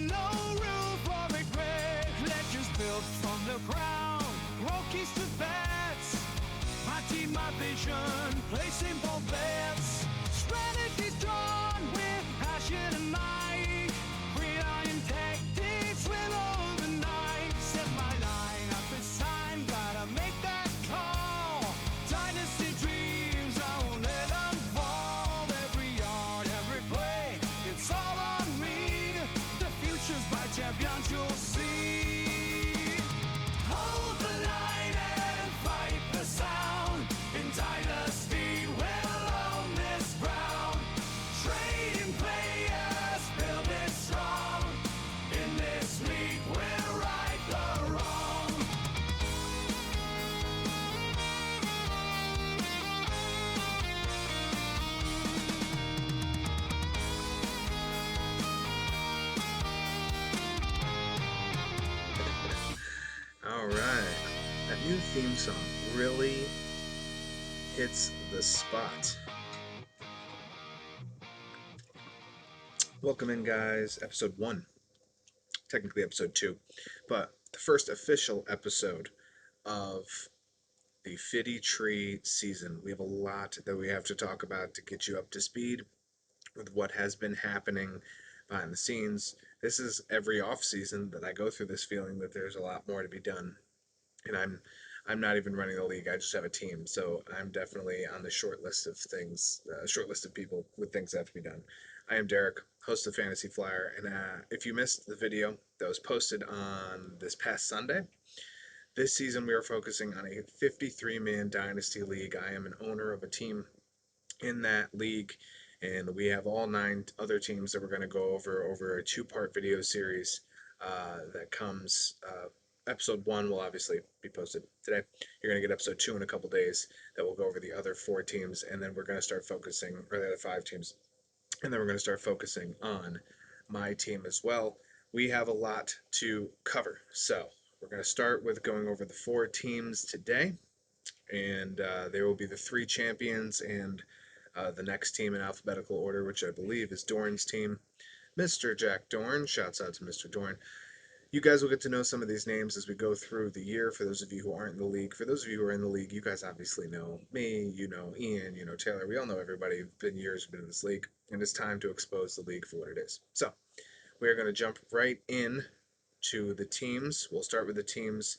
no room for regret. Legends built from the ground, rookies to vets. My team, my vision, placing bold bets. Strategies drawn with passion and might. Brilliant tactics will overnight. Set my line up, it's time, gotta make that call. Dynasty dreams, I won't let them fall. Every yard, every play, it's all on me. The future's bright, champions you'll see. Hold the line and fight the sound. In Dynasty, we'll own this ground. Trading players, build it strong. In this league, we'll right the wrong. All right, that new theme song really hits the spot. Welcome in, guys. Episode 1. Technically episode 2. But the first official episode of the Fiddy Tree season. We have a lot that we have to talk about to get you up to speed with what has been happening behind the scenes. This is every off season that I go through this feeling that there's a lot more to be done. And I'm not even running the league. I just have a team, so I'm definitely on the short list of things, short list of people with things that have to be done. I am Derek, host of Fantasy Flyer, and if you missed the video that was posted on this past Sunday, this season we are focusing on a 53-man dynasty league. I am an owner of a team in that league, and we have all 9 other teams that we're going to go over a 2-part video series that comes. Episode 1 will obviously be posted today. You're going to get episode 2 in a couple days that will go over the other 4 teams, and then we're going to start focusing, or the other 5 teams, and then we're going to start focusing on my team as well. We have a lot to cover, so we're going to start with going over the 4 teams today, and there will be the 3 champions and the next team in alphabetical order, which I believe is Dorn's team. Mr. Jack Dorn, shouts out to Mr. Dorn. You guys will get to know some of these names as we go through the year. For those of you who aren't in the league, for those of you who are in the league, you guys obviously know me, you know Ian, you know Taylor. We all know everybody who's been years been in this league, and it's time to expose the league for what it is. So we are going to jump right in to the teams. We'll start with the teams,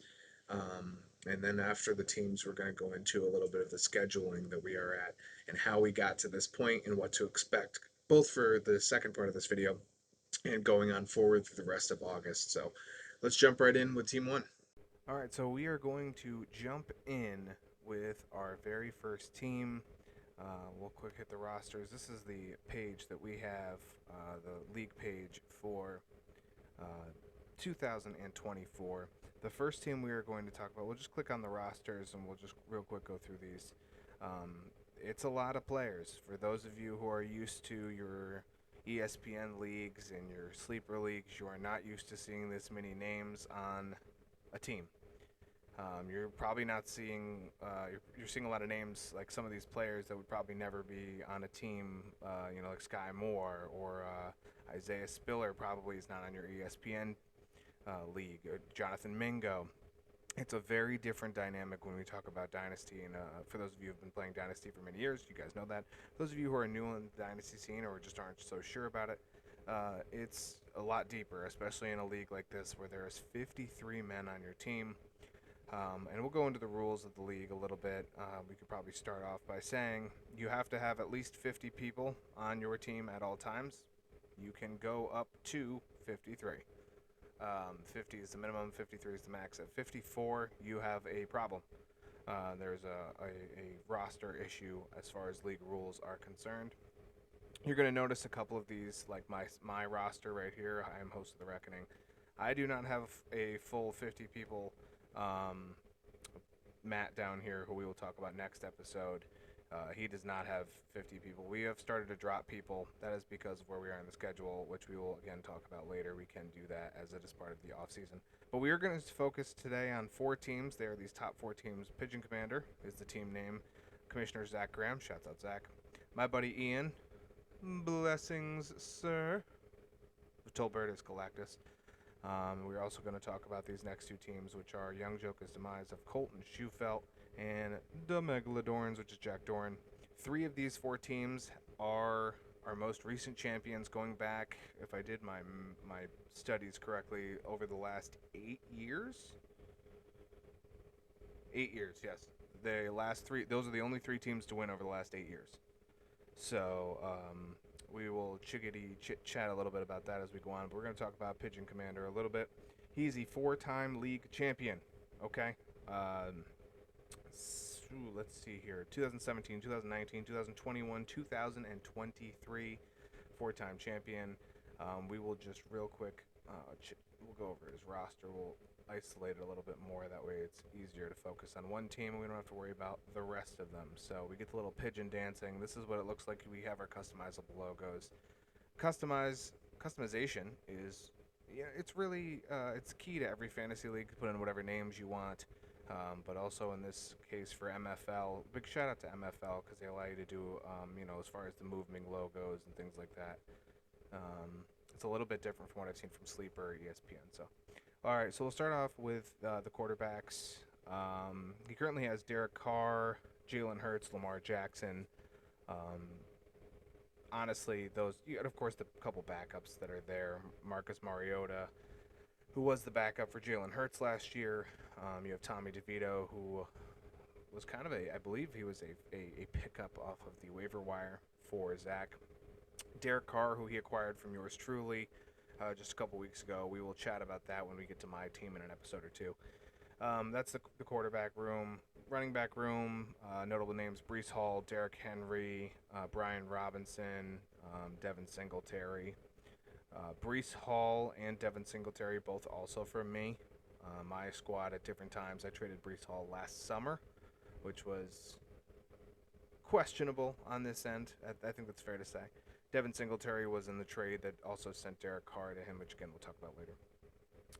and then after the teams, we're going to go into a little bit of the scheduling that we are at and how we got to this point and what to expect, both for the second part of this video and going on forward through the rest of August. So let's jump right in with Team 1. All right, so we are going to jump in with our very first team. We'll quick hit the rosters. This is the page that we have, the league page for 2024. The first team we are going to talk about, we'll just click on the rosters and we'll just real quick go through these. It's a lot of players. For those of you who are used to your ESPN leagues and your sleeper leagues, you are not used to seeing this many names on a team. You're probably not seeing, you're seeing a lot of names, like some of these players that would probably never be on a team, like Sky Moore or Isaiah Spiller probably is not on your ESPN league, or Jonathan Mingo. It's a very different dynamic when we talk about Dynasty, and for those of you who have been playing Dynasty for many years, you guys know that. For those of you who are new in the Dynasty scene or just aren't so sure about it, it's a lot deeper, especially in a league like this where there's 53 men on your team. And we'll go into the rules of the league a little bit. We could probably start off by saying you have to have at least 50 people on your team at all times. You can go up to 53. 50 is the minimum, 53 is the max. At 54, you have a problem. There's a roster issue as far as league rules are concerned. You're going to notice a couple of these, like my roster right here. I am host of the Reckoning. I do not have a full 50 people. Matt down here, who we will talk about next episode, he does not have 50 people. We have started to drop people. That is because of where we are in the schedule, which we will again talk about later. We can do that as it is part of the off season. But we are going to focus today on 4 teams. They are these top 4 teams. Pigeon Commander is the team name. Commissioner Zach Graham, shouts out Zach. My buddy Ian, blessings, sir. Tolbertus Galactus. We're also going to talk about these next two teams, which are Young Joker's Demise of Colton Schufelt and the Megalodorns, which is Jack Dorn. 3 of these 4 teams are our most recent champions, going back, if I did my studies correctly, over the last 8 years. 8 years, yes. The last 3, those are the only 3 teams to win over the last 8 years. So we will chit-chat a little bit about that as we go on. But we're going to talk about Pigeon Commander a little bit. He's a 4-time league champion. Okay. Let's see here. 2017, 2019, 2021, 2023. 4-time champion. We will just real quick, we'll go over his roster. We'll isolate it a little bit more. That way it's easier to focus on one team and we don't have to worry about the rest of them. So we get the little pigeon dancing. This is what it looks like. We have our customizable logos. Customization is, it's really, it's key to every fantasy league. Put in whatever names you want. But also in this case for MFL, big shout out to MFL because they allow you to do, as far as the moving logos and things like that. It's a little bit different from what I've seen from Sleeper or ESPN. So, all right, so we'll start off with the quarterbacks. He currently has Derek Carr, Jalen Hurts, Lamar Jackson. Honestly, those, and of course, the couple backups that are there. Marcus Mariota, who was the backup for Jalen Hurts last year. You have Tommy DeVito, who was kind of I believe he was a pickup off of the waiver wire for Zach. Derek Carr, who he acquired from yours truly just a couple weeks ago. We will chat about that when we get to my team in an episode or two. That's the quarterback room. Running back room, notable names: Breece Hall, Derrick Henry, Brian Robinson, Devin Singletary. Breece Hall and Devin Singletary both also from me. My squad at different times. I traded Breece Hall last summer, which was questionable on this end. I think that's fair to say. Devin Singletary was in the trade that also sent Derek Carr to him, which again we'll talk about later.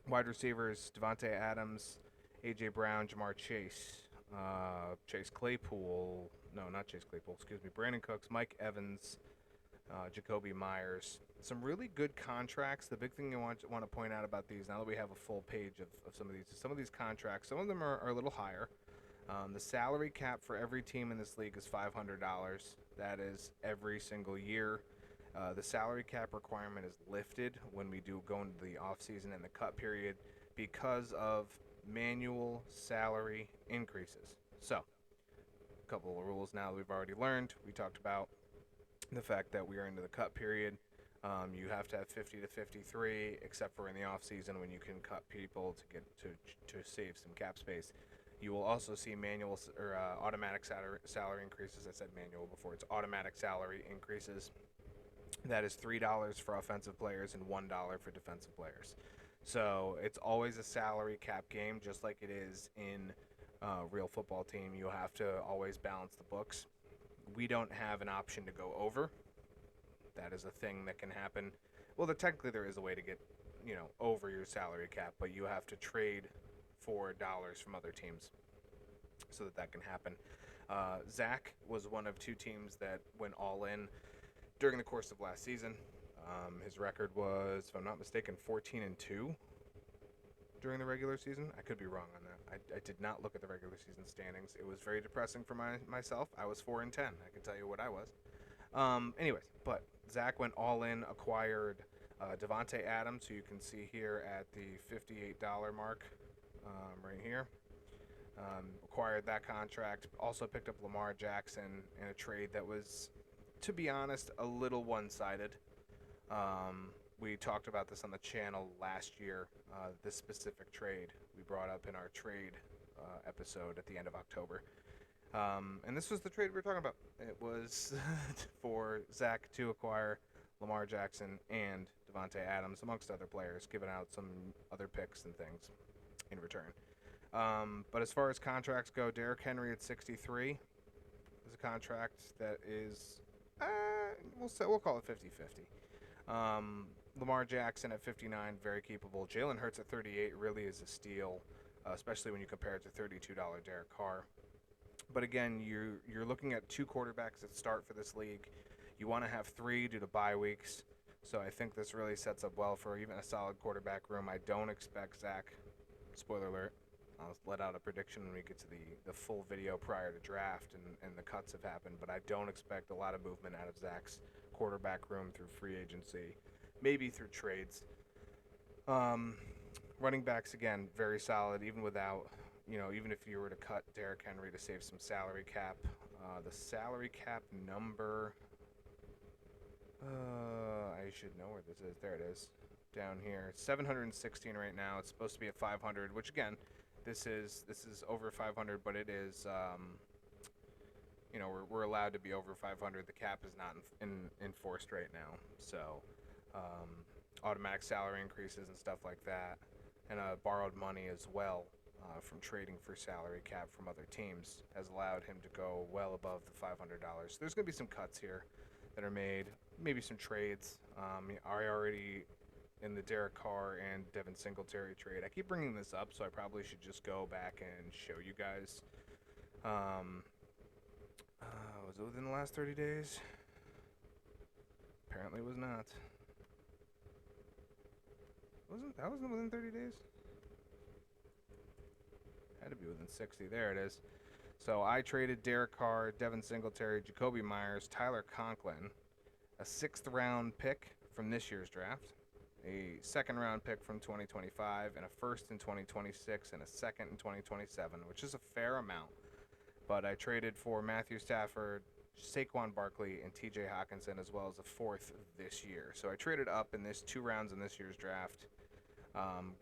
Wide receivers: Devontae Adams, A.J. Brown, Jamar Chase, Chase Claypool. No, not Chase Claypool. Excuse me. Brandon Cooks, Mike Evans, Jacoby Myers. Some really good contracts. The big thing I want to point out about these, now that we have a full page of some of these contracts, some of them are a little higher. The salary cap for every team in this league is $500. That is every single year. The salary cap requirement is lifted when we do go into the offseason and the cut period because of manual salary increases. So, a couple of rules now that we've already learned. We talked about the fact that we are into the cut period. You have to have 50 to 53, except for in the off season when you can cut people to get to save some cap space. You will also see manual or automatic salary increases. I said manual before. It's automatic salary increases. That is $3 for offensive players and $1 for defensive players. So it's always a salary cap game, just like it is in real football team. You have to always balance the books. We don't have an option to go over. That is a thing that can happen. Well, technically there is a way to get, over your salary cap, but you have to trade for dollars from other teams so that can happen. Zach was one of 2 teams that went all in during the course of last season. His record was, if I'm not mistaken, 14-2 during the regular season. I could be wrong on that. I did not look at the regular season standings. It was very depressing for myself. I was 4-10. I can tell you what I was. Anyways, but Zach went all in, acquired Devontae Adams, who you can see here at the $58 mark right here. Acquired that contract. Also picked up Lamar Jackson in a trade that was, to be honest, a little one-sided. We talked about this on the channel last year, this specific trade we brought up in our trade episode at the end of October. And this was the trade we were talking about. It was for Zach to acquire Lamar Jackson and Devontae Adams, amongst other players, giving out some other picks and things in return. But as far as contracts go, Derrick Henry at 63 is a contract that is, we'll call it 50-50. Lamar Jackson at 59, very capable. Jalen Hurts at 38 really is a steal, especially when you compare it to $32 Derek Carr. But again, you're looking at 2 quarterbacks that start for this league. You want to have 3 due to bye weeks. So I think this really sets up well for even a solid quarterback room. I don't expect Zach, spoiler alert, I'll let out a prediction when we get to the full video prior to draft and the cuts have happened, but I don't expect a lot of movement out of Zach's quarterback room through free agency, maybe through trades. Running backs, again, very solid, even without, even if you were to cut Derrick Henry to save some salary cap. The salary cap number, I should know where this is. There it is, down here. It's 716 right now. It's supposed to be at 500, which again, this is over 500, but it is, we're allowed to be over 500. The cap is not enforced right now, so automatic salary increases and stuff like that, and borrowed money as well from trading for salary cap from other teams has allowed him to go well above the $500. So there's going to be some cuts here that are made, maybe some trades. I already in the Derek Carr and Devin Singletary trade. I keep bringing this up, so I probably should just go back and show you guys. Was it within the last 30 days? Apparently it was not. That wasn't within 30 days? Had to be within 60. There it is. So I traded Derek Carr, Devin Singletary, Jacoby Myers, Tyler Conklin, a 6th round pick from this year's draft, a 2nd round pick from 2025, and a 1st in 2026, and a 2nd in 2027, which is a fair amount. But I traded for Matthew Stafford, Saquon Barkley, and TJ Hawkinson, as well as a 4th this year. So I traded up in this 2 rounds in this year's draft.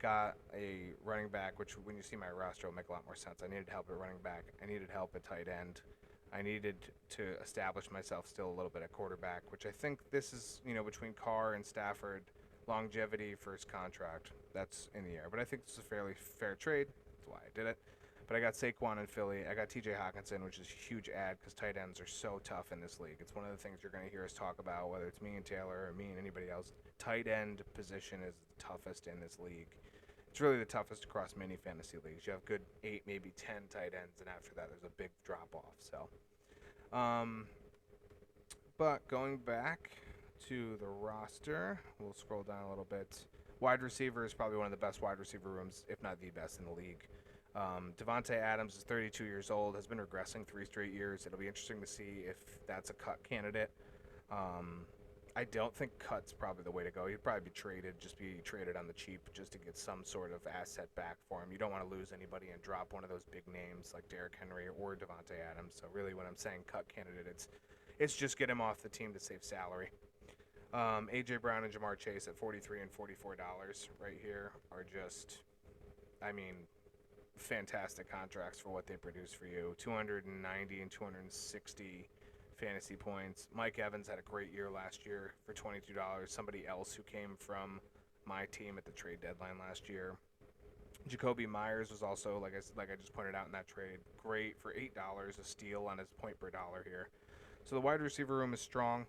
Got a running back, which when you see my roster will make a lot more sense. I needed help at running back. I needed help at tight end. I needed to establish myself still a little bit at quarterback, which I think this is, between Carr and Stafford, longevity, first contract, that's in the air. But I think this is a fairly fair trade. That's why I did it. But I got Saquon in Philly. I got TJ Hawkinson, which is a huge add because tight ends are so tough in this league. It's one of the things you're going to hear us talk about, whether it's me and Taylor or me and anybody else. Tight end position is the toughest in this league. It's really the toughest across many fantasy leagues. You have good 8, maybe 10 tight ends, and after that there's a big drop-off. So, but going back to the roster, we'll scroll down a little bit. Wide receiver is probably one of the best wide receiver rooms, if not the best in the league. Devontae Adams is 32 years old, has been regressing 3 straight years. It'll be interesting to see if that's a cut candidate. I don't think cut's probably the way to go. He'd probably be traded on the cheap just to get some sort of asset back for him. You don't want to lose anybody and drop one of those big names like Derrick Henry or Devontae Adams. So really when I'm saying cut candidate, it's just get him off the team to save salary. A.J. Brown and Jamar Chase at $43 and $44 right here are just, fantastic contracts for what they produce for you. 290 and 260 fantasy points. Mike Evans had a great year last year for $22. Somebody else who came from my team at the trade deadline last year. Jacoby Myers was also, like I just pointed out in that trade, great for $8, a steal on his point per dollar here. So the wide receiver room is strong.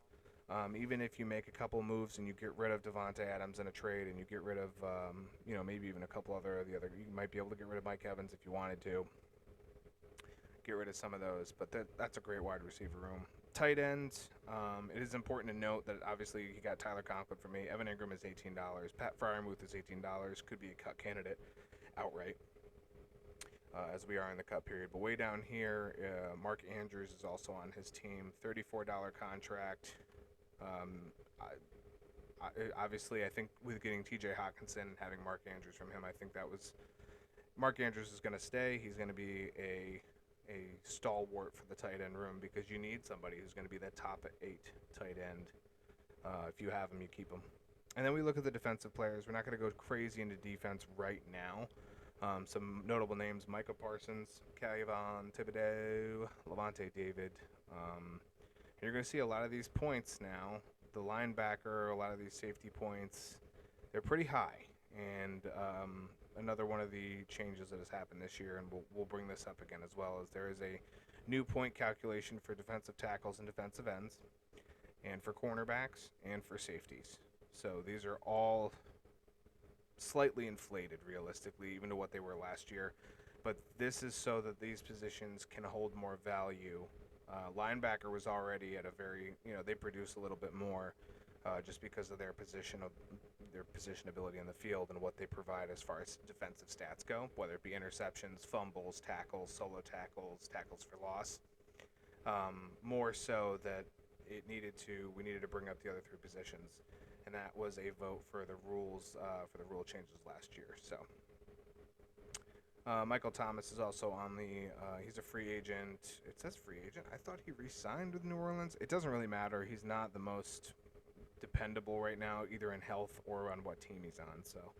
Even if you make a couple moves and you get rid of Devontae Adams in a trade and you get rid of, maybe even a couple you might be able to get rid of Mike Evans if you wanted to. Get rid of some of those, but that's a great wide receiver room. Tight ends, it is important to note that obviously you got Tyler Conklin for me. Evan Ingram is $18. Pat Freiermuth is $18. Could be a cut candidate outright. As we are in the cut period. But way down here, Mark Andrews is also on his team. $34 contract. Obviously, I think with getting TJ Hawkinson and having Mark Andrews from him, I think Mark Andrews is going to stay. He's going to be a stalwart for the tight end room because you need somebody who's going to be that top 8 tight end. If you have him, you keep him. And then we look at the defensive players. We're not going to go crazy into defense right now. Some notable names: Micah Parsons, Kayvon Thibodeau, Levante David. You're going to see a lot of these points now. The linebacker, a lot of these safety points, they're pretty high. And another one of the changes that has happened this year, and we'll bring this up again as well, is there is a new point calculation for defensive tackles and defensive ends, and for cornerbacks, and for safeties. So these are all slightly inflated, realistically, even to what they were last year. But this is so that these positions can hold more value. Linebacker was already at a very, they produce a little bit more. just because of their positionability in the field and what they provide as far as defensive stats go, whether it be interceptions, fumbles, tackles, solo tackles, tackles for loss. More so that we needed to bring up the other three positions, and that was a vote for the rules for the rule changes last year. So Michael Thomas is also on the. He's a free agent. It says free agent. I thought he re-signed with New Orleans. It doesn't really matter. He's not the most dependable right now, either in health or on what team he's on. So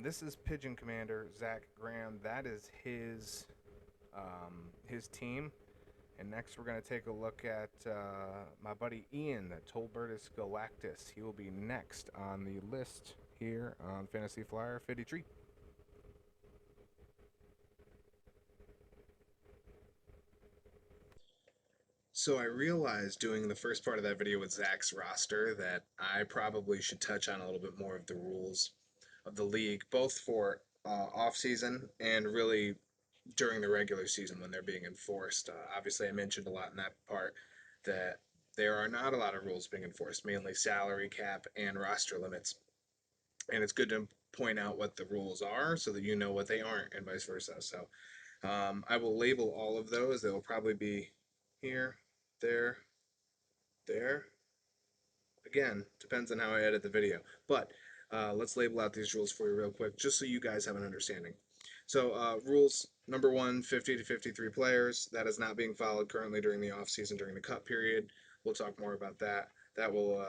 this is Pigeon Commander Zach Graham. That is his team. And next we're going to take a look at my buddy Ian, Tolbertus Galactus. He will be next on the list here on Fantasy Flyer Fiddy Tree. So I realized doing the first part of that video with Zach's roster that I probably should touch on a little bit more of the rules of the league, both for off season and really during the regular season when they're being enforced. Obviously, I mentioned a lot in that part that there are not a lot of rules being enforced, mainly salary cap and roster limits. And it's good to point out what the rules are so that you know what they aren't, and vice versa. So I will label all of those. They will probably be here, there, there. Again, depends on how I edit the video. But let's label out these rules for you real quick, just so you guys have an understanding. So rules number 1, 50 to 53 players. That is not being followed currently during the offseason, during the cut period. We'll talk more about that. That will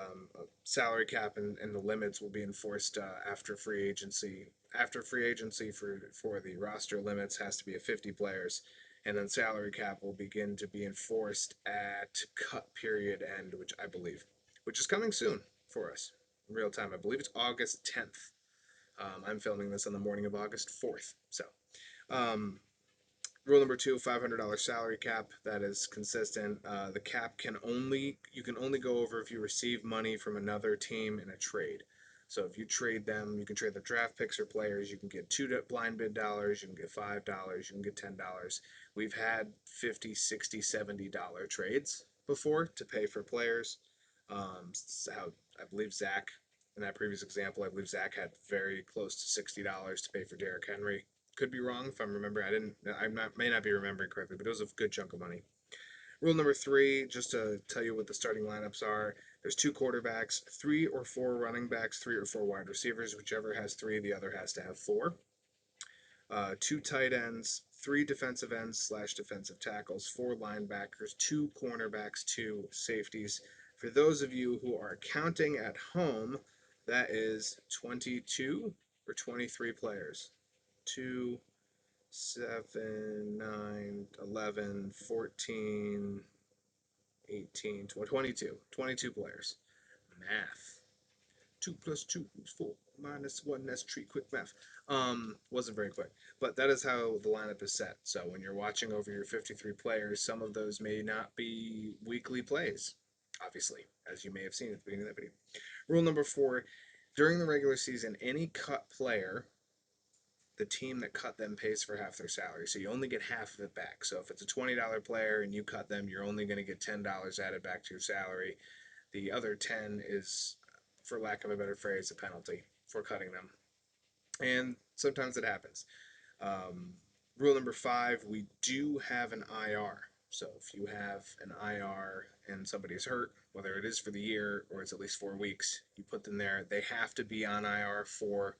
salary cap and the limits will be enforced after free agency. After free agency for the roster limits has to be a 50 players, and then salary cap will begin to be enforced at cut period end, which is coming soon for us in real time. I believe it's August 10th. I'm filming this on the morning of August 4th. So, rule number 2, $500 salary cap. That is consistent. The cap you can only go over if you receive money from another team in a trade. So if you trade them, you can trade the draft picks or players. You can get $2 blind bid dollars. You can get $5. You can get $10. We've had $50, $60, $70 trades before to pay for players. How I believe Zach, in that previous example, I believe Zach had very close to $60 to pay for Derrick Henry. Could be wrong if I'm remembering. May not be remembering correctly, but it was a good chunk of money. Rule number 3, just to tell you what the starting lineups are. There's 2 quarterbacks, 3 or 4 running backs, 3 or 4 wide receivers. Whichever has 3, the other has to have 4. 2 tight ends, 3 defensive ends / defensive tackles, 4 linebackers, 2 cornerbacks, 2 safeties. For those of you who are counting at home, that is 22 or 23 players. 2, 7, 9, 11, 14, 18, 22. 22 players. Math. 2 plus 2 is 4 minus 1. That's quick math. Wasn't very quick. But that is how the lineup is set. So when you're watching over your 53 players, some of those may not be weekly plays, obviously, as you may have seen at the beginning of that video. Rule number 4, during the regular season, any cut player, the team that cut them pays for half their salary. So you only get half of it back. So if it's a $20 player and you cut them, you're only going to get $10 added back to your salary. The other 10 is, for lack of a better phrase, a penalty for cutting them. And sometimes it happens. Rule number 5, we do have an IR. So if you have an IR and somebody is hurt, whether it is for the year or it's at least 4 weeks, you put them there. They have to be on IR for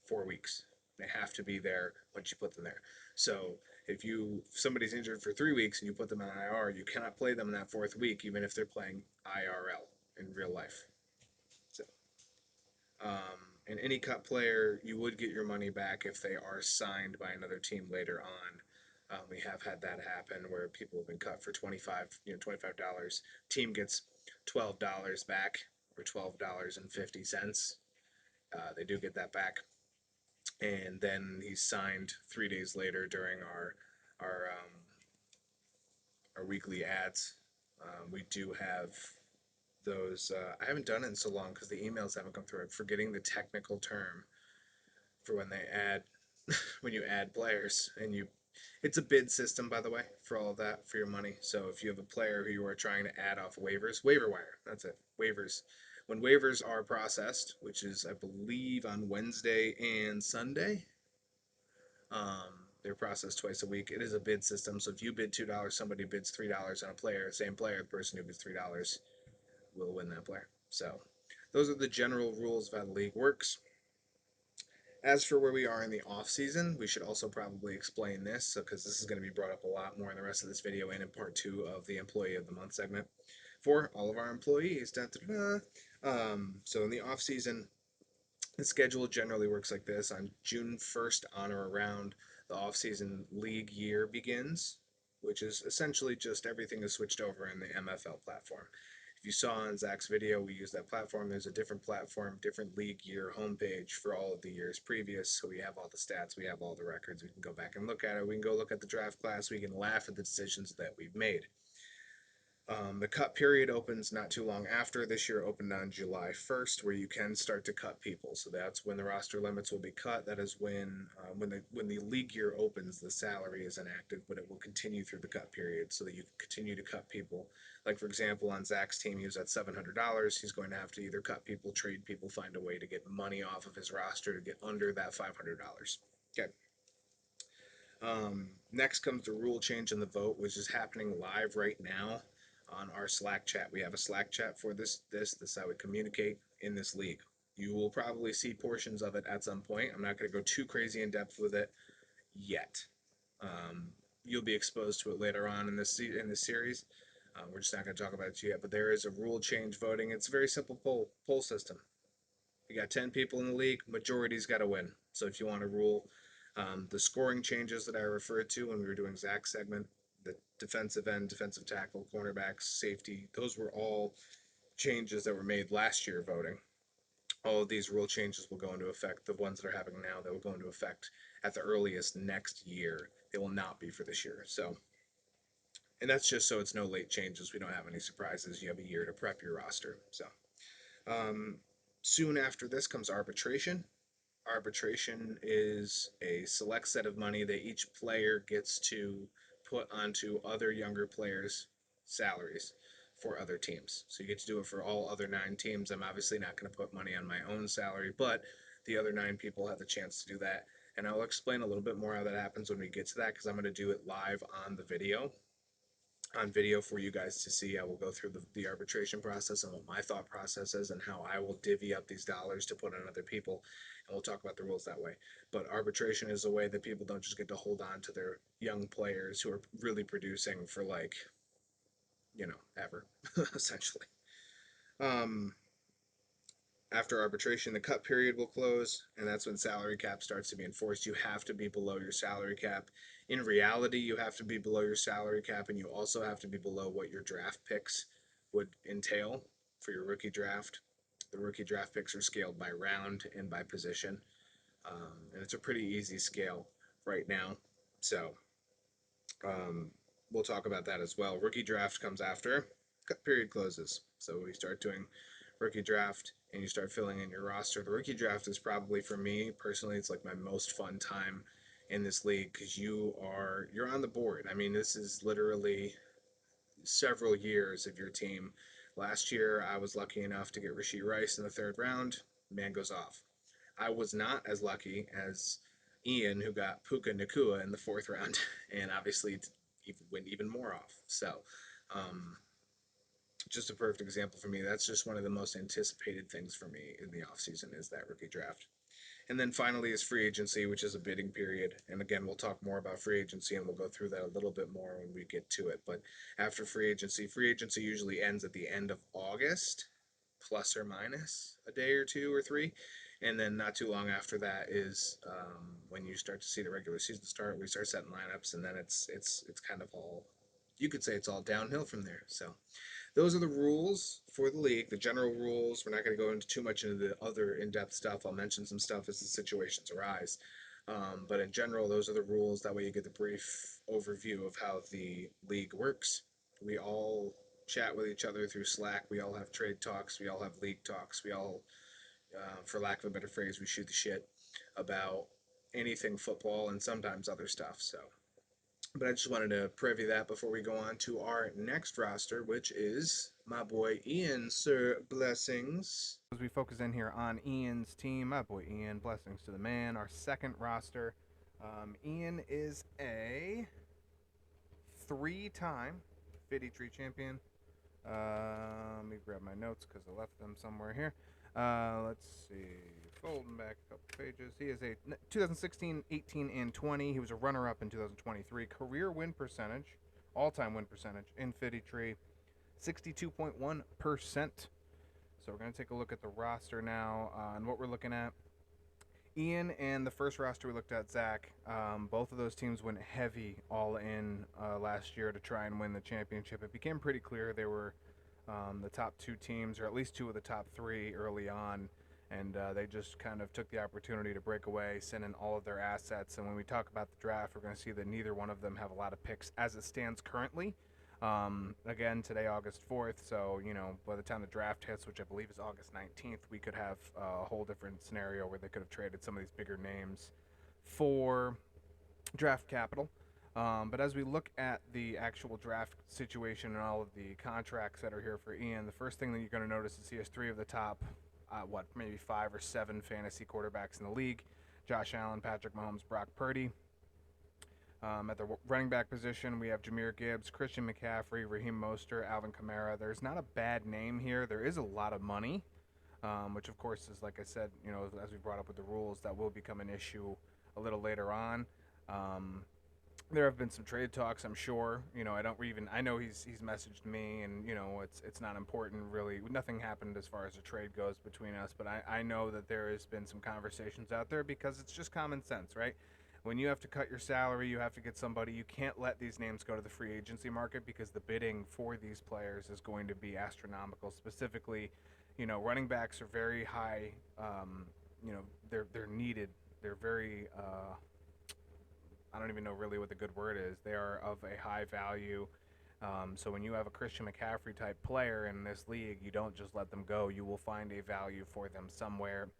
4 weeks. They have to be there once you put them there. So if somebody's injured for 3 weeks and you put them on IR, you cannot play them in that 4th week, even if they're playing IRL in real life. So, and any cut player, you would get your money back if they are signed by another team later on. We have had that happen where people have been cut for $25. Team gets $12 back, or $12.50. They do get that back. And then he's signed 3 days later during our weekly ads. We do have those. I haven't done it in so long because the emails haven't come through. I'm forgetting the technical term for when they add when you add players it's a bid system, by the way, for all of that, for your money. So if you have a player who you are trying to add off waivers, waiver wire, that's it, waivers. When waivers are processed, which is, I believe, on Wednesday and Sunday, they're processed twice a week. It is a bid system, so if you bid $2, somebody bids $3 on a player, same player, the person who bids $3 will win that player. So those are the general rules of how the league works. As for where we are in the off season, we should also probably explain this because this is going to be brought up a lot more in the rest of this video and in part 2 of the Employee of the Month segment for all of our employees. So in the off season, the schedule generally works like this. On June 1st, on or around, the off-season league year begins, which is essentially just everything is switched over in the MFL platform. If you saw on Zach's video, we use that platform. There's a different platform, different league year homepage for all of the years previous. So we have all the stats, we have all the records. We can go back and look at it. We can go look at the draft class. We can laugh at the decisions that we've made. The cut period opens not too long after. This year opened on July 1st, where you can start to cut people. So that's when the roster limits will be cut. That is when the league year opens, the salary is inactive, but it will continue through the cut period so that you can continue to cut people. Like, for example, on Zach's team, he was at $700. He's going to have to either cut people, trade people, find a way to get money off of his roster to get under that $500. Okay. Next comes the rule change in the vote, which is happening live right now on our Slack chat. We have a Slack chat for this is how we communicate in this league. You will probably see portions of it at some point. I'm not going to go too crazy in depth with it yet. You'll be exposed to it later on in this series. We're just not going to talk about it yet, but there is a rule change voting. It's a very simple poll system. You got 10 people in the league, majority's got to win. So if you want to rule the scoring changes that I referred to when we were doing Zach's segment, the defensive end, defensive tackle, cornerbacks, safety, those were all changes that were made last year voting. All of these rule changes will go into effect. The ones that are happening now, that will go into effect at the earliest next year. They will not be for this year. So, and that's just so it's no late changes. We don't have any surprises. You have a year to prep your roster. So, soon after this comes arbitration. Arbitration is a select set of money that each player gets to put onto other younger players' salaries for other teams. So you get to do it for all other 9 teams. I'm obviously not going to put money on my own salary, but the other 9 people have the chance to do that. And I'll explain a little bit more how that happens when we get to that, because I'm going to do it live on video for you guys to see. I will go through the arbitration process and what my thought process is and how I will divvy up these dollars to put on other people, and we'll talk about the rules that way. But arbitration is a way that people don't just get to hold on to their young players who are really producing for, like, ever, essentially. After arbitration, the cut period will close, and that's when salary cap starts to be enforced. You have to be below your salary cap. In reality, you have to be below your salary cap, and you also have to be below what your draft picks would entail for your rookie draft. The rookie draft picks are scaled by round and by position, and it's a pretty easy scale right now. So we'll talk about that as well. Rookie draft comes after cut period closes. So we start doing rookie draft and you start filling in your roster. The rookie draft is probably, for me personally, it's like my most fun time in this league because you're on the board. I mean, this is literally several years of your team. Last year, I was lucky enough to get Rashee Rice in the 3rd round. Man goes off. I was not as lucky as Ian, who got Puka Nacua in the 4th round, and obviously went even more off. So, just a perfect example for me. That's just one of the most anticipated things for me in the offseason is that rookie draft. And then finally is free agency, which is a bidding period. And again, we'll talk more about free agency and we'll go through that a little bit more when we get to it. But after free agency usually ends at the end of August, plus or minus a day or 2 or 3. And then not too long after that is when you start to see the regular season start. We start setting lineups, and then it's kind of all, you could say it's all downhill from there. So those are the rules for the league, the general rules. We're not going to go into too much into the other in-depth stuff. I'll mention some stuff as the situations arise. But in general, those are the rules. That way you get the brief overview of how the league works. We all chat with each other through Slack. We all have trade talks. We all have league talks. We all, for lack of a better phrase, we shoot the shit about anything football and sometimes other stuff. So But I just wanted to preview that before we go on to our next roster, which is my boy Ian, Sir Blessings. As we focus in here on Ian's team, my boy Ian, blessings to the man, our second roster. Ian is a 3-time Fiddy Tree champion. Let me grab my notes because I left them somewhere here. Let's see. Folding back a couple pages. He is a 2016, 18, and 20. He was a runner-up in 2023. Career win percentage, all-time win percentage in Fiddy Tree, 62.1%. So we're going to take a look at the roster now and what we're looking at. Ian and the first roster we looked at, Zach, both of those teams went heavy all in last year to try and win the championship. It became pretty clear they were the top two teams, or at least two of the top three early on, and they just kind of took the opportunity to break away, send in all of their assets. And when we talk about the draft, we're going to see that neither one of them have a lot of picks as it stands currently. Again, today, August 4th, so, by the time the draft hits, which I believe is August 19th, we could have a whole different scenario where they could have traded some of these bigger names for draft capital. But as we look at the actual draft situation and all of the contracts that are here for Ian, the first thing that you're going to notice is he has three of the top, maybe 5 or 7 fantasy quarterbacks in the league: Josh Allen, Patrick Mahomes, Brock Purdy. At the running back position, we have Jahmyr Gibbs, Christian McCaffrey, Raheem Mostert, Alvin Kamara. There's not a bad name here. There is a lot of money, which of course is, like I said, as we brought up with the rules, that will become an issue a little later on. There have been some trade talks, I'm sure. I know he's messaged me, and it's not important really. Nothing happened as far as a trade goes between us, but I know that there has been some conversations out there because it's just common sense, right? When you have to cut your salary, you have to get somebody. You can't let these names go to the free agency market because the bidding for these players is going to be astronomical. Specifically, running backs are very high. They're needed. They're very. I don't even know really what the good word is. They are of a high value. So when you have a Christian McCaffrey type player in this league, you don't just let them go. You will find a value for them somewhere.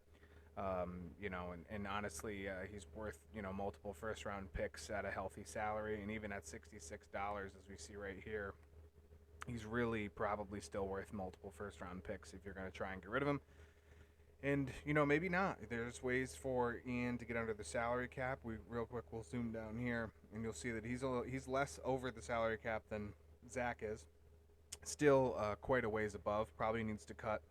And honestly, he's worth, multiple first-round picks at a healthy salary, and even at $66, as we see right here, he's really probably still worth multiple first-round picks if you're going to try and get rid of him. And, maybe not. There's ways for Ian to get under the salary cap. Real quick, we'll zoom down here, and you'll see that he's less over the salary cap than Zach is. Still quite a ways above. Probably needs to cut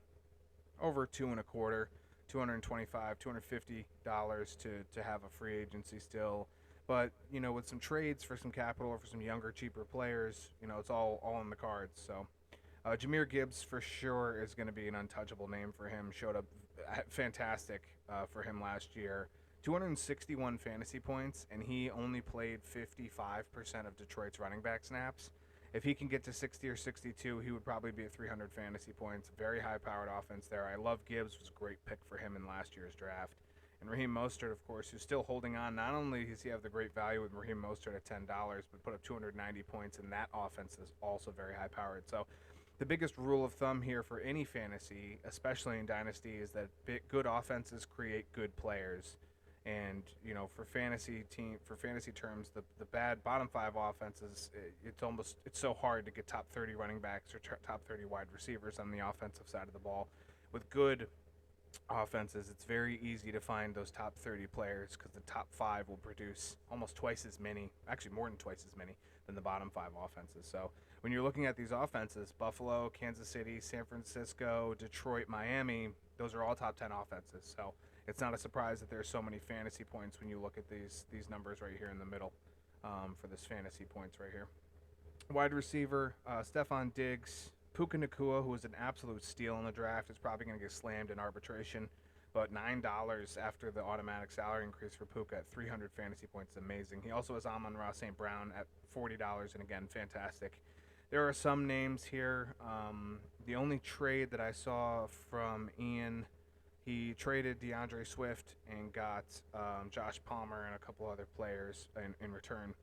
over $2.25. $225, $250 to have a free agency still. But, with some trades for some capital or for some younger, cheaper players, it's all in the cards. So Jahmyr Gibbs for sure is going to be an untouchable name for him. Showed up fantastic for him last year. 261 fantasy points, and he only played 55% of Detroit's running back snaps. If he can get to 60 or 62, he would probably be at 300 fantasy points. Very high-powered offense there. I love Gibbs. Was a great pick for him in last year's draft. And Raheem Mostert, of course, who's still holding on. Not only does he have the great value with Raheem Mostert at $10, but put up 290 points, and that offense is also very high-powered. So the biggest rule of thumb here for any fantasy, especially in Dynasty, is that good offenses create good players. And for fantasy terms, the bad bottom 5 offenses, it's so hard to get top 30 running backs or top 30 wide receivers on the offensive side of the ball. With good offenses, it's very easy to find those top 30 players because the top 5 will produce almost twice as many, actually more than twice as many than the bottom 5 offenses. So when you're looking at these offenses, Buffalo, Kansas City, San Francisco, Detroit, Miami, those are all top 10 offenses. So it's not a surprise that there's so many fantasy points when you look at these numbers right here in the middle for this fantasy points right here. Wide receiver, Stephon Diggs. Puka Nacua, who was an absolute steal in the draft, is probably going to get slammed in arbitration. But $9 after the automatic salary increase for Puka at 300 fantasy points is amazing. He also has Amon-Ra St. Brown at $40, and again, fantastic. There are some names here. The only trade that I saw from Ian, he traded DeAndre Swift and got Josh Palmer and a couple other players in return.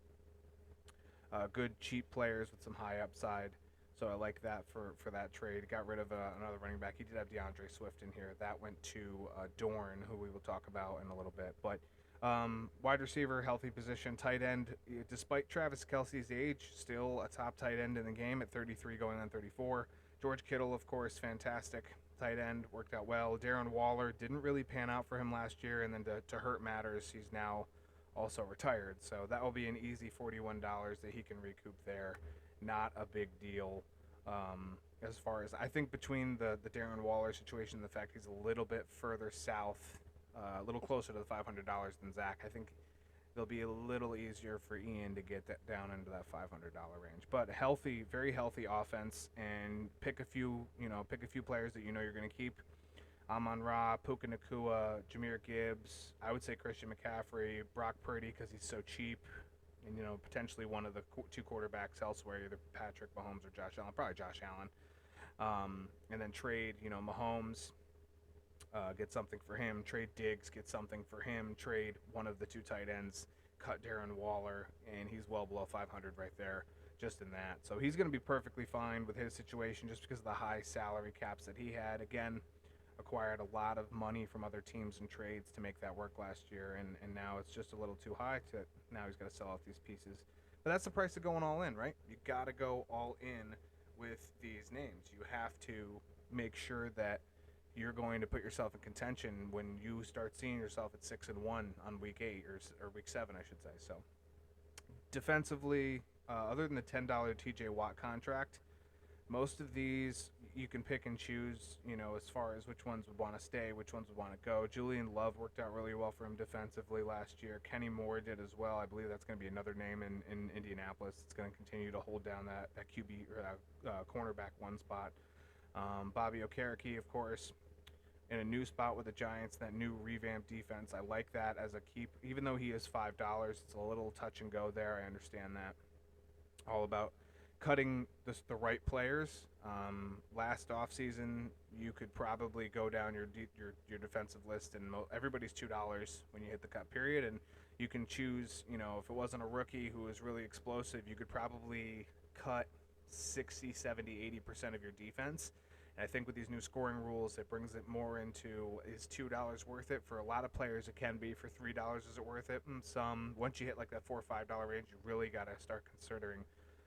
Good, cheap players with some high upside. So I like that for that trade. Got rid of another running back. He did have DeAndre Swift in here. That went to Dorn, who we will talk about in a little bit. But Wide receiver, healthy position. Tight end, despite Travis Kelce's age, still a top tight end in the game at 33 going on 34. George Kittle, of course, fantastic. Tight end, worked out well. Darren Waller didn't really pan out for him last year, and then to hurt matters, he's now also retired. So that will be an easy $41 that he can recoup there. Not a big deal. As far as I think between the Darren Waller situation and the fact he's a little bit further south, a little closer to the $500 than Zach, I think it'll be a little easier for Ian to get that down into that $500 range. But healthy, very healthy offense, and pick a few players that you know you're going to keep. Amon-Ra, Puka Nacua, Jahmyr Gibbs. I would say Christian McCaffrey, Brock Purdy because he's so cheap, and potentially one of the two quarterbacks elsewhere, either Patrick Mahomes or Josh Allen. Probably Josh Allen. And then trade, Mahomes. Get something for him. Trade Diggs, get something for him. Trade one of the two tight ends. Cut Darren Waller, and he's well below 500 right there, just in that. So he's going to be perfectly fine with his situation just because of the high salary caps that he had. Again, acquired a lot of money from other teams and trades to make that work last year, and now it's just a little too high to. Now he's got to sell off these pieces. But that's the price of going all in, right? You got to go all in with these names. You have to make sure that you're going to put yourself in contention when you start seeing yourself at 6-1 on week 8 or week 7, I should say. So defensively, other than the $10 TJ Watt contract, most of these you can pick and choose, as far as which ones would want to stay, which ones would want to go. Julian Love worked out really well for him defensively last year. Kenny Moore did as well. I believe that's going to be another name in Indianapolis. It's going to continue to hold down that QB or that cornerback one spot. Bobby Okereke, of course, in a new spot with the Giants, that new revamped defense. I like that as a keep. Even though he is $5, it's a little touch and go there. I understand that. All about cutting the right players. Last offseason, you could probably go down your defensive list, and everybody's $2 when you hit the cut period, and you can choose, if it wasn't a rookie who was really explosive, you could probably cut 60, 70, 80% of your defense. And I think with these new scoring rules, it brings it more into, is $2 worth it? For a lot of players, it can be. For $3, is it worth it? Some, once you hit like that $4 or $5 range, you really got to start considering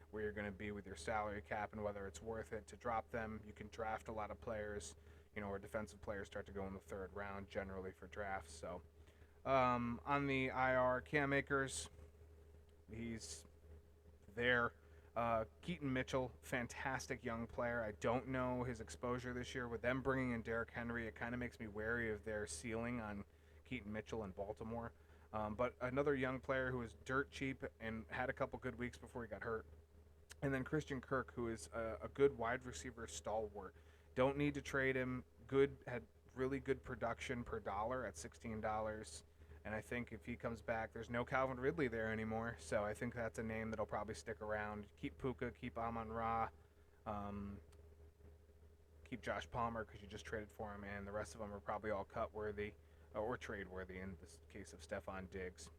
where you're going to be with your salary cap and whether it's worth it to drop them. You can draft a lot of players, or defensive players start to go in the 3rd round generally for drafts. So on the IR, Cam Akers, he's there. Keaton Mitchell, fantastic young player. I don't know his exposure this year. With them bringing in Derrick Henry, it kind of makes me wary of their ceiling on Keaton Mitchell in Baltimore. But another young player who is dirt cheap and had a couple good weeks before he got hurt. And then Christian Kirk, who is a good wide receiver stalwart. Don't need to trade him. Had really good production per dollar at $16. And I think if he comes back, there's no Calvin Ridley there anymore. So I think that's a name that'll probably stick around. Keep Puka, keep Amon-Ra, keep Josh Palmer because you just traded for him. And the rest of them are probably all cut-worthy or trade-worthy in this case of Stephon Diggs.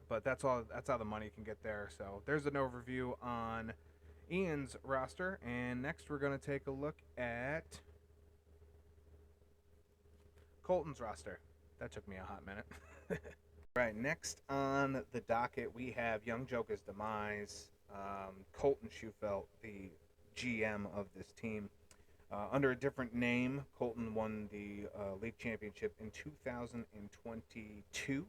But that's how the money can get there. So there's an overview on Ian's roster. And next we're going to take a look at Colton's roster. That took me a hot minute. Right, next on the docket, we have Young Joker's demise. Colton Schufelt, the GM of this team. Under a different name, Colton won the league championship in 2022.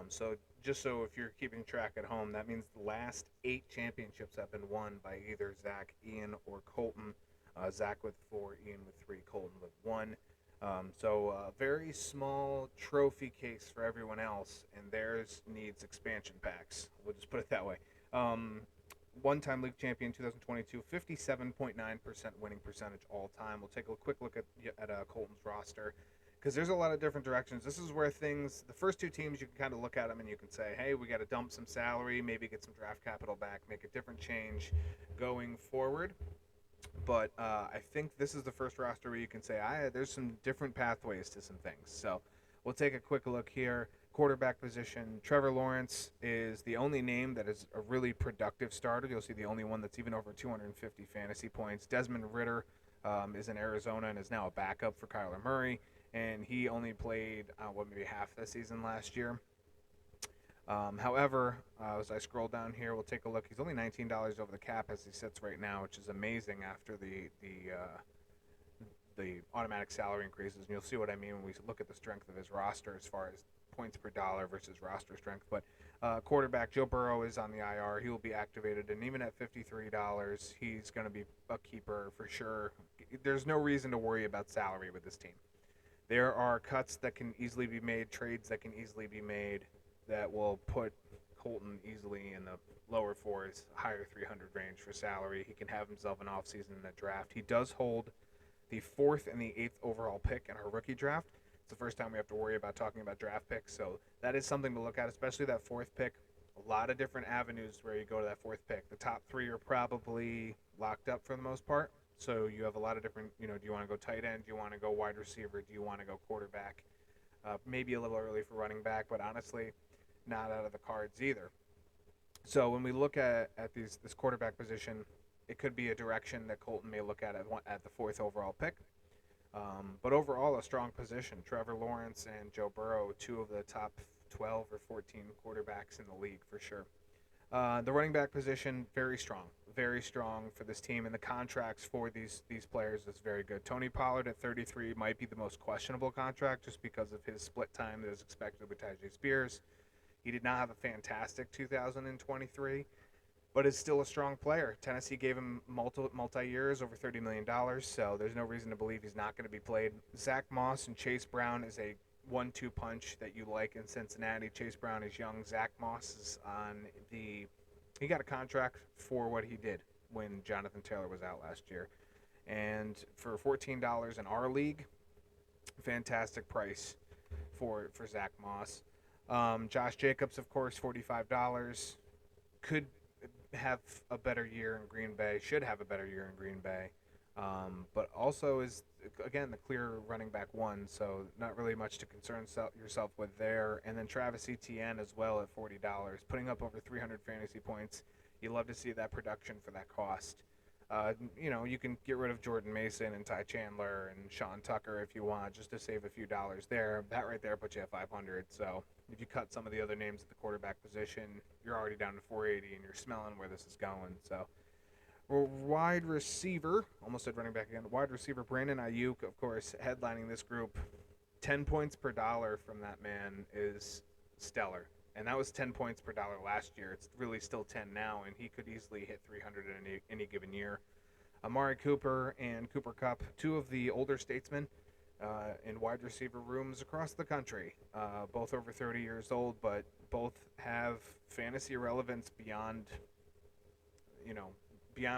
So just so if you're keeping track at home, that means the last 8 championships have been won by either Zach, Ian, or Colton. Zach with 4, Ian with 3, Colton with 1. So a very small trophy case for everyone else, and theirs needs expansion packs. We'll just put it that way. One-time league champion 2022, 57.9% winning percentage all time. We'll take a quick look at Colton's roster because there's a lot of different directions. This is where the first 2 teams, you can kind of look at them and you can say, hey, we got to dump some salary, maybe get some draft capital back, make a different change going forward. But I think this is the first roster where you can say, there's some different pathways to some things. So we'll take a quick look here. Quarterback position, Trevor Lawrence is the only name that is a really productive starter. You'll see the only one that's even over 250 fantasy points. Desmond Ridder is in Arizona and is now a backup for Kyler Murray. and he only played maybe half the season last year. However, as I scroll down here, we'll take a look. He's only $19 over the cap as he sits right now, which is amazing after the automatic salary increases. And you'll see what I mean when we look at the strength of his roster as far as points per dollar versus roster strength. But quarterback Joe Burrow is on the IR. He will be activated, and even at $53, he's going to be a keeper for sure. There's no reason to worry about salary with this team. There are cuts that can easily be made, trades that can easily be made that will put Colton easily in the lower fours, higher 300 range for salary. He can have himself an offseason in a draft. He does hold the 4th and the 8th overall pick in our rookie draft. It's the first time we have to worry about talking about draft picks, so that is something to look at, especially that 4th pick. A lot of different avenues where you go to that 4th pick. The top 3 are probably locked up for the most part, so you have a lot of different, do you want to go tight end? Do you want to go wide receiver? Do you want to go quarterback? Maybe a little early for running back, but honestly, not out of the cards either. So when we look at this quarterback position, it could be a direction that Colton may look at the 4th overall pick. But overall, a strong position. Trevor Lawrence and Joe Burrow, 2 of the top 12 or 14 quarterbacks in the league for sure. The running back position, very strong for this team, and the contracts for these players is very good. Tony Pollard at 33 might be the most questionable contract just because of his split time that is expected with Tyjae Spears. He did not have a fantastic 2023, but is still a strong player. Tennessee gave him multi-years, over $30 million, so there's no reason to believe he's not going to be played. Zach Moss and Chase Brown is a 1-2 punch that you like in Cincinnati. Chase Brown is young. Zach Moss is he got a contract for what he did when Jonathan Taylor was out last year. And for $14 in our league, fantastic price for Zach Moss. Josh Jacobs, of course, $45. Could have a better year in Green Bay. Should have a better year in Green Bay. But also is, again, the clear running back 1, so not really much to concern yourself with there. And then Travis Etienne as well at $40, putting up over 300 fantasy points. You love to see that production for that cost. You can get rid of Jordan Mason and Ty Chandler and Sean Tucker if you want, just to save a few dollars there. That right there puts you at 500. So if you cut some of the other names at the quarterback position, you're already down to 480, and you're smelling where this is going. So wide receiver, almost said running back again, wide receiver Brandon Ayuk, of course, headlining this group. 10 points per dollar from that man is stellar. And that was 10 points per dollar last year. It's really still 10 now, and he could easily hit 300 in any given year. Amari Cooper and Cooper Kupp, 2 of the older statesmen in wide receiver rooms across the country, both over 30 years old, but both have fantasy relevance beyond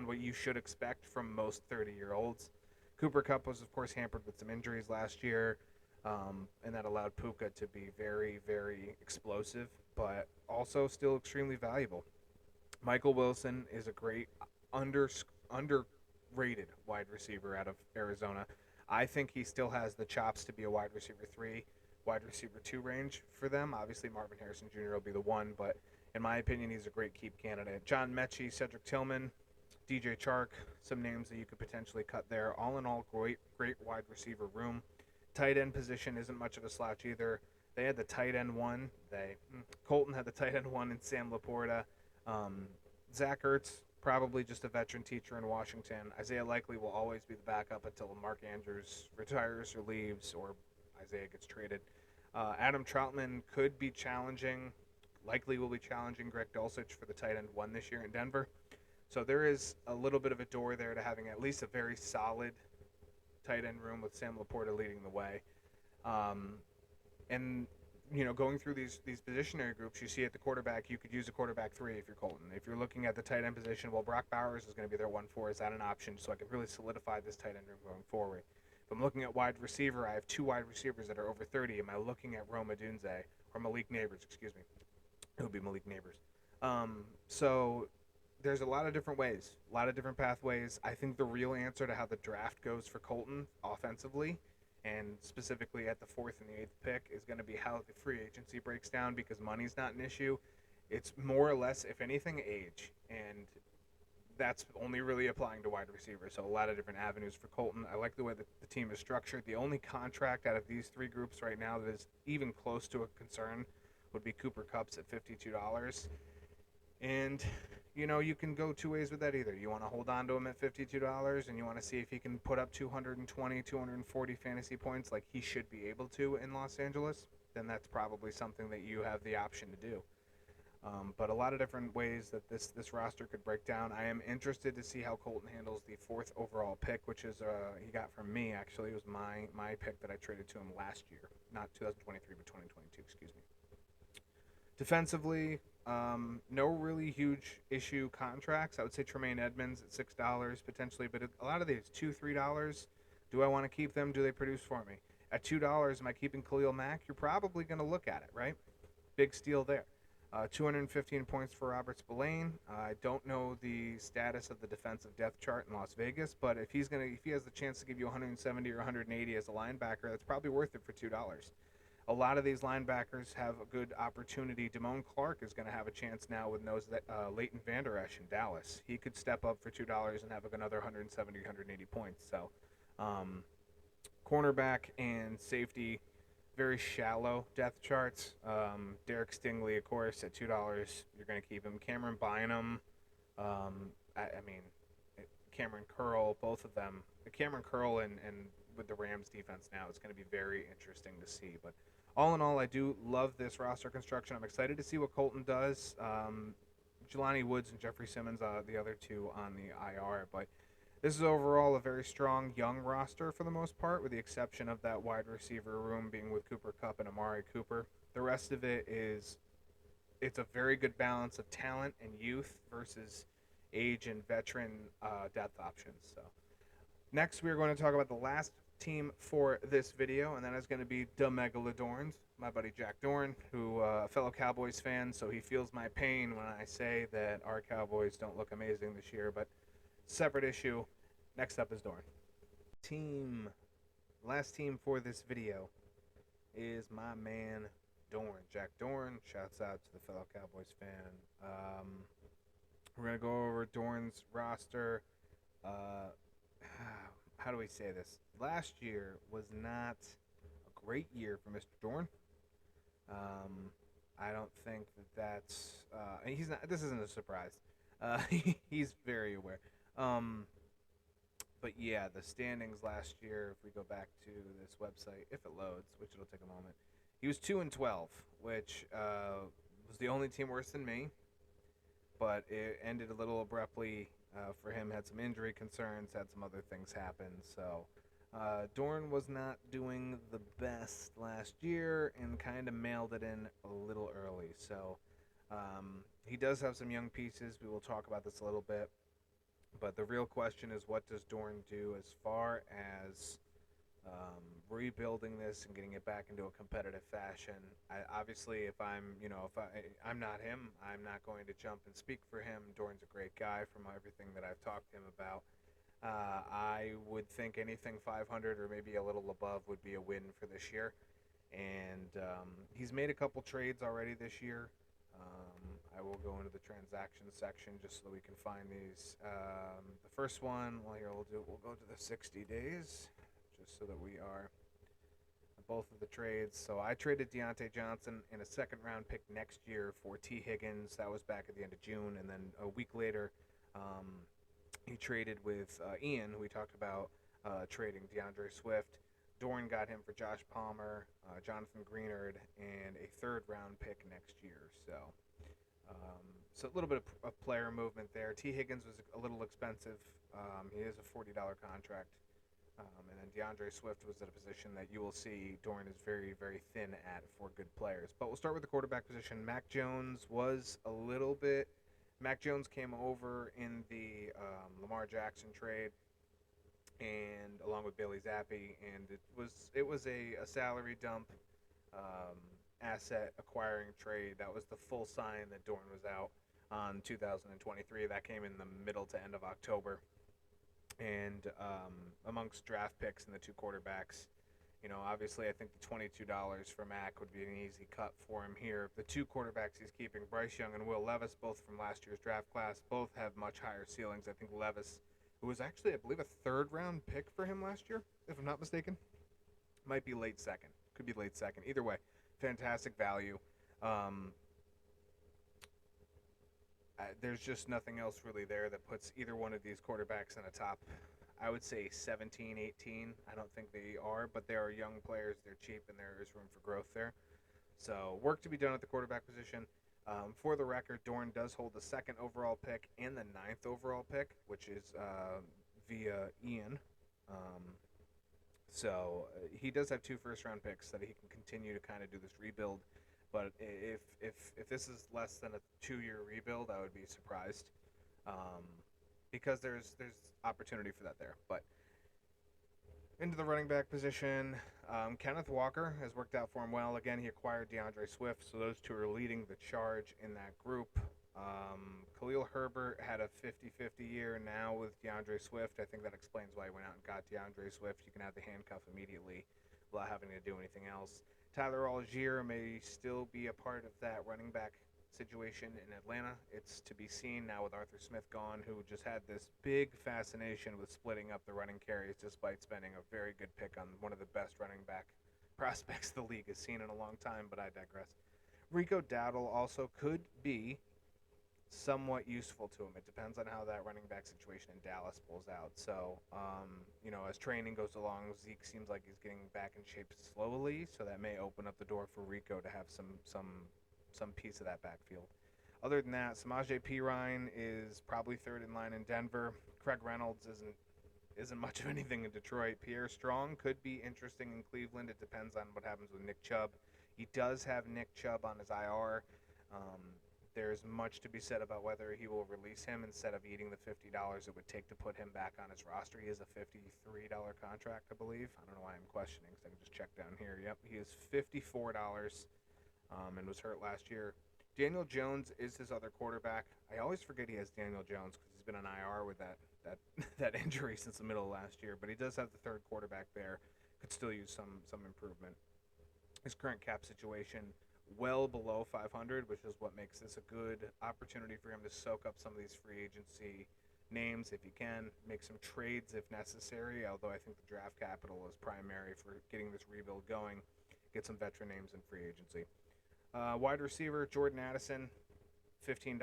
what you should expect from most 30-year-olds. Cooper Kupp was, of course, hampered with some injuries last year, and that allowed Puka to be very, very explosive, but also still extremely valuable. Michael Wilson is a great underrated wide receiver out of Arizona. I think he still has the chops to be a wide receiver 3, wide receiver 2 range for them. Obviously, Marvin Harrison Jr. will be the 1, but in my opinion, he's a great keep candidate. John Mechie, Cedric Tillman, DJ Chark, some names that you could potentially cut there. All in all, great wide receiver room. Tight end position isn't much of a slouch either. They had the tight end 1. Colton had the tight end 1 in Sam Laporta. Zach Ertz, probably just a veteran teacher in Washington. Isaiah Likely will always be the backup until Mark Andrews retires or leaves, or Isaiah gets traded. Adam Troutman could be challenging, likely will be challenging Greg Dulcich for the tight end 1 this year in Denver. So there is a little bit of a door there to having at least a very solid tight end room with Sam Laporta leading the way. And going through these positionary groups, you see at the quarterback, you could use a quarterback 3 if you're Colton. If you're looking at the tight end position, well, Brock Bowers is going to be their 1-4. Is that an option? So I could really solidify this tight end room going forward. If I'm looking at wide receiver, I have 2 wide receivers that are over 30. Am I looking at Rome Odunze or Malik Neighbors? Excuse me. It would be Malik Neighbors. So there's a lot of different ways, a lot of different pathways. I think the real answer to how the draft goes for Colton offensively, and specifically at the 4th and the 8th pick, is going to be how the free agency breaks down, because money's not an issue. It's more or less, if anything, age. And that's only really applying to wide receivers. So a lot of different avenues for Colton. I like the way that the team is structured. The only contract out of these three groups right now that is even close to a concern would be Cooper Kupp's at $52. And, you can go two ways with that either. You want to hold on to him at $52 and you want to see if he can put up 220, 240 fantasy points like he should be able to in Los Angeles, then that's probably something that you have the option to do. But a lot of different ways that this roster could break down. I am interested to see how Colton handles the 4th overall pick, which is he got from me, actually. It was my pick that I traded to him last year. Not 2023, but 2022, excuse me. Defensively, no really huge issue contracts. I would say Tremaine Edmonds at $6 potentially, but a lot of these $2, $3. Do I want to keep them? Do they produce for me? At $2, am I keeping Khalil Mack? You're probably going to look at it, right? Big steal there. 215 points for Robert Spillane. I don't know the status of the defensive depth chart in Las Vegas, but if he has the chance to give you 170 or 180 as a linebacker, that's probably worth it for $2. A lot of these linebackers have a good opportunity. Damone Clark is going to have a chance now with Leighton Vander Esch in Dallas. He could step up for $2 and have another 170, 180 points. So, cornerback and safety, very shallow depth charts. Derek Stingley, of course, at $2, you're going to keep him. Cameron Bynum, Cameron Curl, both of them. Cameron Curl and with the Rams defense now, it's going to be very interesting to see. But all in all, I do love this roster construction. I'm excited to see what Colton does. Jelani Woods and Jeffrey Simmons, the other two on the IR. But this is overall a very strong young roster for the most part, with the exception of that wide receiver room being with Cooper Kupp and Amari Cooper. The rest of it's a very good balance of talent and youth versus age and veteran depth options. So next, we're going to talk about the last team for this video, and that is going to be the Megalodorns. My buddy Jack Dorn, who a fellow Cowboys fan, so he feels my pain when I say that our Cowboys don't look amazing this year, but separate issue. Next up is Dorn. Last team for this video is my man Dorn. Jack Dorn, shouts out to the fellow Cowboys fan. We're going to go over Dorn's roster. How do we say this? Last year was not a great year for Mr. Dorn. I don't think that's he's not. This isn't a surprise. He's very aware. But yeah, the standings last year, if we go back to this website, if it loads, which it'll take a moment, he was 2-12, which was the only team worse than me. But it ended a little abruptly for him. Had some injury concerns, had some other things happen. So Dorn was not doing the best last year and kind of mailed it in a little early. So he does have some young pieces. We will talk about this a little bit. But the real question is, what does Dorn do as far as rebuilding this and getting it back into a competitive fashion? Obviously, if I'm not him, I'm not going to jump and speak for him. Dorn's a great guy from everything that I've talked to him about. I would think anything 500 or maybe a little above would be a win for this year. And he's made a couple trades already this year. I will go into the transactions section just so that we can find these. The first one, we'll go to the 60 days just so that we are both of the trades. So I traded Deontay Johnson in a second-round pick next year for T. Higgins. That was back at the end of June. And then a week later, he traded with Ian, who we talked about trading DeAndre Swift. Dorn got him for Josh Palmer, Jonathan Greenard, and a third-round pick next year. So a little bit of player movement there. T. Higgins was a little expensive. He is a $40 contract. And then DeAndre Swift was at a position that you will see Dorn is very, very thin at for good players. But we'll start with the quarterback position. Mac Jones came over in the Lamar Jackson trade, and along with Bailey Zappi, and it was a salary dump, asset acquiring trade. That was the full sign that Dorn was out on 2023. That came in the middle to end of October. And amongst draft picks and the two quarterbacks, Obviously, I think the $22 for Mack would be an easy cut for him here. The two quarterbacks he's keeping, Bryce Young and Will Levis, both from last year's draft class, both have much higher ceilings. I think Levis, who was actually, I believe, a third-round pick for him last year, if I'm not mistaken, might be late second. Could be late second. Either way, fantastic value. There's just nothing else really there that puts either one of these quarterbacks in a top, I would say 17, 18. I don't think they are, but they are young players. They're cheap, and there is room for growth there. So work to be done at the quarterback position. For the record, Dorn does hold the second overall pick and the 9th overall pick, which is via Ian. So he does have 2 first-round picks that he can continue to kind of do this rebuild. But if this is less than a 2-year rebuild, I would be surprised, because there's opportunity for that there. But into the running back position, Kenneth Walker has worked out for him well. Again, he acquired DeAndre Swift, so those two are leading the charge in that group. Khalil Herbert had a 50-50 year now with DeAndre Swift. I think that explains why he went out and got DeAndre Swift. You can have the handcuff immediately without having to do anything else. Tyler Algier may still be a part of that running back situation in Atlanta. It's to be seen now with Arthur Smith gone, who just had this big fascination with splitting up the running carries despite spending a very good pick on one of the best running back prospects the league has seen in a long time, but I digress. Rico Dowdle also could be somewhat useful to him. It depends on how that running back situation in Dallas pulls out. So, as training goes along, Zeke seems like he's getting back in shape slowly, so that may open up the door for Rico to have some piece of that backfield. Other than that, Samaje Perine is probably third in line in Denver. Craig Reynolds isn't much of anything in Detroit. Pierre Strong could be interesting in Cleveland. It depends on what happens with Nick Chubb. He does have Nick Chubb on his IR. There's much to be said about whether he will release him instead of eating the $50 it would take to put him back on his roster. He has a $53 contract, I believe. I don't know why I'm questioning, because I can just check down here. Yep, he is $54 and was hurt last year. Daniel Jones is his other quarterback. I always forget he has Daniel Jones because he's been on IR with that injury since the middle of last year. But he does have the third quarterback there. Could still use some improvement. His current cap situation well below 500, which is what makes this a good opportunity for him to soak up some of these free agency names if he can, make some trades if necessary, although I think the draft capital is primary for getting this rebuild going, get some veteran names in free agency. Wide receiver, Jordan Addison, $15.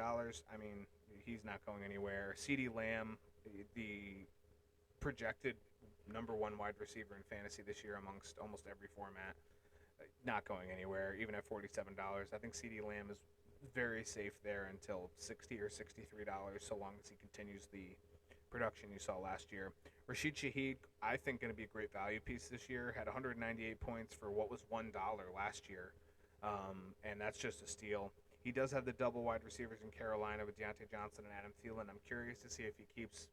I mean, he's not going anywhere. CeeDee Lamb, the projected number 1 wide receiver in fantasy this year amongst almost every format, not going anywhere, even at $47. I think CeeDee Lamb is very safe there until $60 or $63, so long as he continues the production you saw last year. Rashid Shaheed, I think, going to be a great value piece this year. Had 198 points for what was $1 last year, and that's just a steal. He does have the double wide receivers in Carolina with Deontay Johnson and Adam Thielen. I'm curious to see if he keeps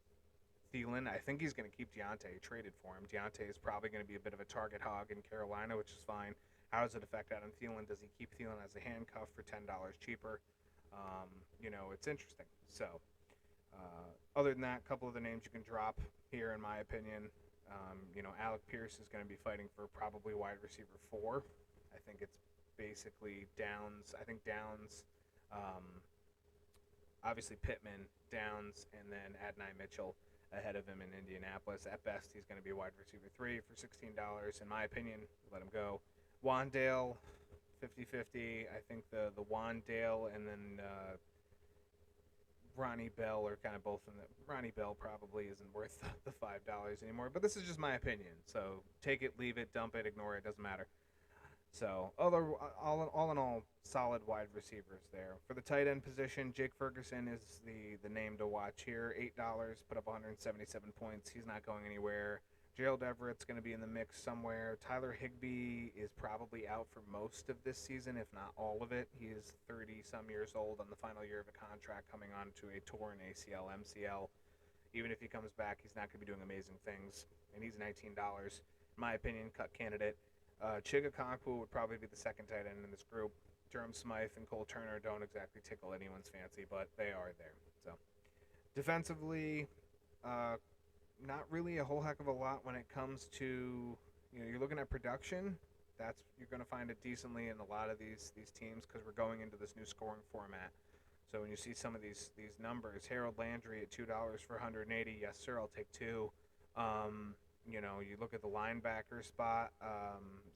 Thielen. I think he's going to keep Deontay. He traded for him. Deontay is probably going to be a bit of a target hog in Carolina, which is fine. How does it affect Adam Thielen? Does he keep Thielen as a handcuff for $10 cheaper? It's interesting. So, other than that, a couple of the names you can drop here, in my opinion. Alec Pierce is going to be fighting for probably wide receiver 4. I think it's basically Downs. I think Downs, obviously Pittman, Downs, and then Adonai Mitchell ahead of him in Indianapolis. At best, he's going to be wide receiver 3 for $16. In my opinion, let him go. Wandale, 50-50. I think the Wandale and then Ronnie Bell are kind of both in the. Ronnie Bell probably isn't worth the $5 anymore, but this is just my opinion. So take it, leave it, dump it, ignore it, doesn't matter. So all in all, solid wide receivers there. For the tight end position, Jake Ferguson is the name to watch here. $8, put up 177 points. He's not going anywhere. Gerald Everett's going to be in the mix somewhere. Tyler Higbee is probably out for most of this season, if not all of it. He is 30-some years old on the final year of a contract, coming on to a torn ACL, MCL. Even if he comes back, he's not going to be doing amazing things, and he's $19. In my opinion, cut candidate. Chiga Okonkwo would probably be the second tight end in this group. Durham Smythe and Cole Turner don't exactly tickle anyone's fancy, but they are there. So, defensively, not really a whole heck of a lot when it comes to, you're looking at production. You're going to find it decently in a lot of these teams because we're going into this new scoring format. So when you see some of these numbers, Harold Landry at $2 for 180, yes sir, I'll take two. You look at the linebacker spot,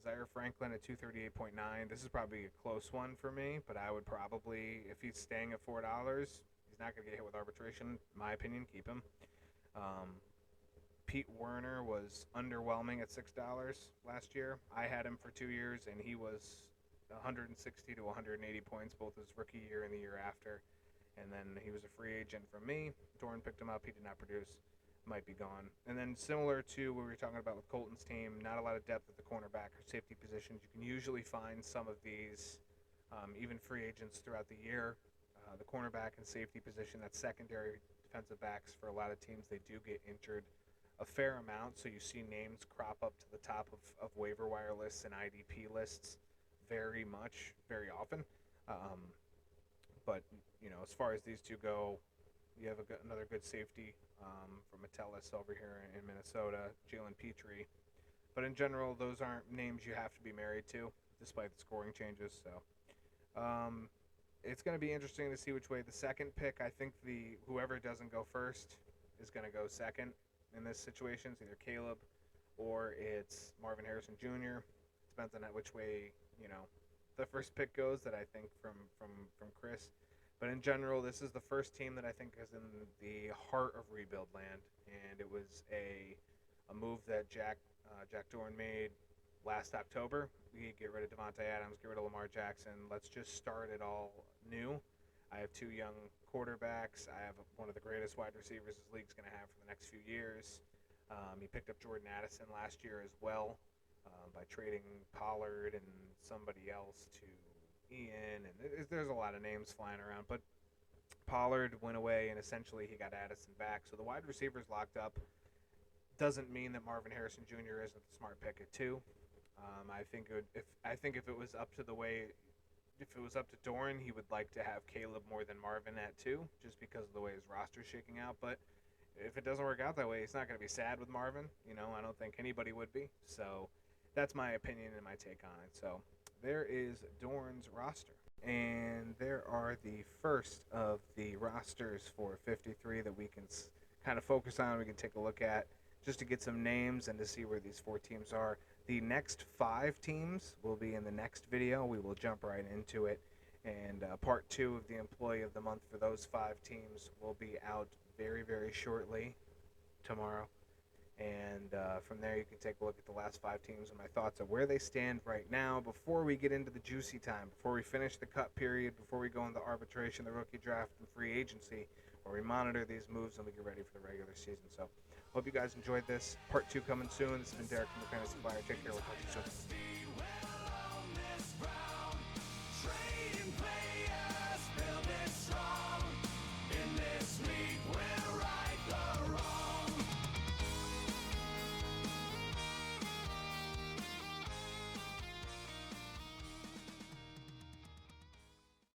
Zaire Franklin at 238.9. This is probably a close one for me, but I would probably, if he's staying at $4, he's not going to get hit with arbitration. In my opinion, keep him. Pete Werner was underwhelming at $6 last year. I had him for 2 years, and he was 160 to 180 points both his rookie year and the year after. And then he was a free agent from me. Dorn picked him up. He did not produce. Might be gone. And then similar to what we were talking about with Colton's team, not a lot of depth at the cornerback or safety positions. You can usually find some of these, even free agents throughout the year. The cornerback and safety position, that's secondary defensive backs for a lot of teams. They do get injured a fair amount, so you see names crop up to the top of waiver wire lists and IDP lists very often. But, as far as these two go, you have another good safety from Metellus over here in Minnesota, Jalen Petrie. But in general, those aren't names you have to be married to, despite the scoring changes. So it's going to be interesting to see which way the second pick. I think whoever doesn't go first is going to go second in this situation. It's either Caleb or it's Marvin Harrison Jr. Depends on which way the first pick goes. That I think from Chris. But in general, this is the first team that I think is in the heart of rebuild land, and it was a move that Jack Dorn made last October. We get rid of Devontae Adams, get rid of Lamar Jackson. Let's just start it all new. I have two young quarterbacks. I have one of the greatest wide receivers this league's going to have for the next few years. He picked up Jordan Addison last year as well by trading Pollard and somebody else to Ian, and there's a lot of names flying around, but Pollard went away, and essentially he got Addison back. So the wide receivers locked up. Doesn't mean that Marvin Harrison Jr. isn't the smart pick at 2. I think if it was up to Dorn, he would like to have Caleb more than Marvin at 2, just because of the way his roster's shaking out. But if it doesn't work out that way, he's not going to be sad with Marvin. I don't think anybody would be. So that's my opinion and my take on it. So there is Dorn's roster. And there are the first of the rosters for 53 that we can kind of focus on. We can take a look at just to get some names and to see where these 4 teams are. The next 5 teams will be in the next video. We will jump right into it. And part 2 of the Employee of the Month for those 5 teams will be out very, very shortly tomorrow. And from there, you can take a look at the last 5 teams and my thoughts of where they stand right now before we get into the juicy time, before we finish the cut period, before we go into arbitration, the rookie draft, and free agency, where we monitor these moves and we get ready for the regular season. So hope you guys enjoyed this. Part 2 coming soon. This has been Derek from the Fantasy Flyer. Take care. We'll talk to you soon.